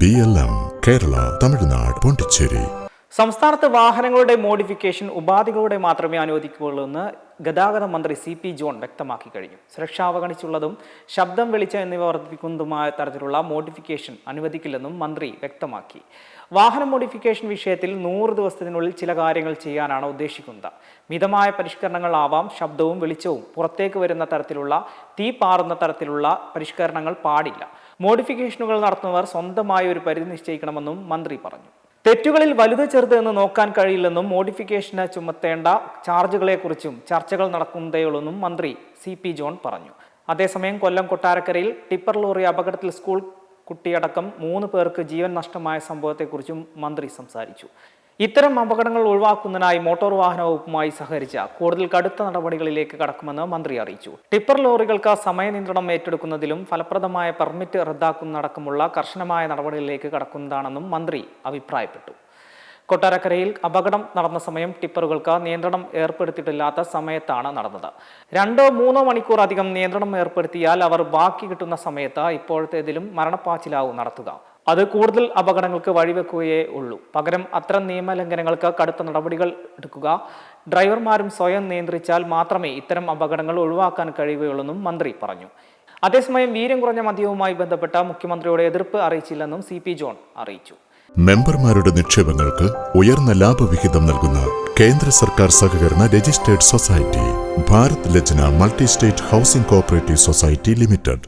BLM, Kerala, Tamil Nadu, Pondicherry. സംസ്ഥാനത്ത് വാഹനങ്ങളുടെ modification ഉപാധികളോടെ മാത്രമേ അനുവദിക്കുകയുള്ളൂ എന്ന് ഗതാഗത മന്ത്രി CP ജോൺ വ്യക്തമാക്കി കഴിഞ്ഞു. സുരക്ഷ അവഗണിച്ചുള്ളതും ശബ്ദം വെളിച്ചം എന്നിവ വർദ്ധിപ്പിക്കുന്നതുമായ തരത്തിലുള്ള മോഡിഫിക്കേഷൻ അനുവദിക്കില്ലെന്നും മന്ത്രി വ്യക്തമാക്കി. വാഹന മോഡിഫിക്കേഷൻ വിഷയത്തിൽ 100 ദിവസത്തിനുള്ളിൽ ചില കാര്യങ്ങൾ ചെയ്യാനാണ് ഉദ്ദേശിക്കുന്നത്. മിതമായ പരിഷ്കരണങ്ങളാവാം. ശബ്ദവും വെളിച്ചവും പുറത്തേക്ക് വരുന്ന തരത്തിലുള്ള, തീ പാറുന്ന തരത്തിലുള്ള പരിഷ്കരണങ്ങൾ പാടില്ല. മോഡിഫിക്കേഷനുകൾ നടത്തുന്നവർ സ്വന്തമായ ഒരു പരിധി നിശ്ചയിക്കണമെന്നും മന്ത്രി പറഞ്ഞു. തെറ്റുകളിൽ വലുത് ചെറുത് എന്ന് നോക്കാൻ കഴിയില്ലെന്നും മോഡിഫിക്കേഷന് ചുമത്തേണ്ട ചാർജുകളെക്കുറിച്ചും ചർച്ചകൾ നടക്കുന്നതേയുള്ളൂവെന്നും മന്ത്രി CP ജോൺ പറഞ്ഞു. അതേസമയം കൊല്ലം കൊട്ടാരക്കരയിൽ ടിപ്പർ ലോറി അപകടത്തിൽ സ്കൂൾ കുട്ടിയടക്കം 3 പേർക്ക് ജീവൻ നഷ്ടമായ സംഭവത്തെക്കുറിച്ചും മന്ത്രി സംസാരിച്ചു. ഇത്തരം അപകടങ്ങൾ ഒഴിവാക്കുന്നതിനായി മോട്ടോർ വാഹന വകുപ്പുമായി സഹകരിച്ച കൂടുതൽ കടുത്ത നടപടികളിലേക്ക് കടക്കുമെന്ന് മന്ത്രി അറിയിച്ചു. ടിപ്പർ ലോറികൾക്ക് സമയനിയന്ത്രണം ഏറ്റെടുക്കുന്നതിലും ഫലപ്രദമായ പെർമിറ്റ് റദ്ദാക്കുന്നതടക്കമുള്ള കർശനമായ നടപടികളിലേക്ക് കടക്കുന്നതാണെന്നും മന്ത്രി അഭിപ്രായപ്പെട്ടു. കൊട്ടാരക്കരയിൽ അപകടം നടന്ന സമയം ടിപ്പറുകൾക്ക് നിയന്ത്രണം ഏർപ്പെടുത്തിയിട്ടില്ലാത്ത സമയത്താണ് നടന്നത്. 2-3 മണിക്കൂർ അധികം നിയന്ത്രണം ഏർപ്പെടുത്തിയാൽ അവർ ബാക്കി കിട്ടുന്ന സമയത്ത് ഇപ്പോഴത്തേതിലും മരണപ്പാച്ചിലാവും നടത്തുക. അത് കൂടുതൽ അപകടങ്ങൾക്ക് വഴിവെക്കുകയേ ഉള്ളൂ. പകരം അത്തരം നിയമലംഘനങ്ങൾക്ക് കടുത്ത നടപടികൾ എടുക്കുക. ഡ്രൈവർമാരും സ്വയം നിയന്ത്രിച്ചാൽ മാത്രമേ ഇത്തരം അപകടങ്ങൾ ഒഴിവാക്കാൻ കഴിയുകയുള്ളൂവെന്നും മന്ത്രി പറഞ്ഞു. അതേസമയം വീര്യം കുറഞ്ഞ മദ്യവുമായി ബന്ധപ്പെട്ട മുഖ്യമന്ത്രിയുടെ എതിർപ്പ് അറിയിച്ചില്ലെന്നും CP ജോൺ അറിയിച്ചു. മെമ്പർമാരുടെ നിക്ഷേപങ്ങൾക്ക് ഉയർന്ന ലാഭവിഹിതം നൽകുന്ന കേന്ദ്ര സർക്കാർ സഹകരണ registered society Bharat Lajna multi state housing cooperative society limited.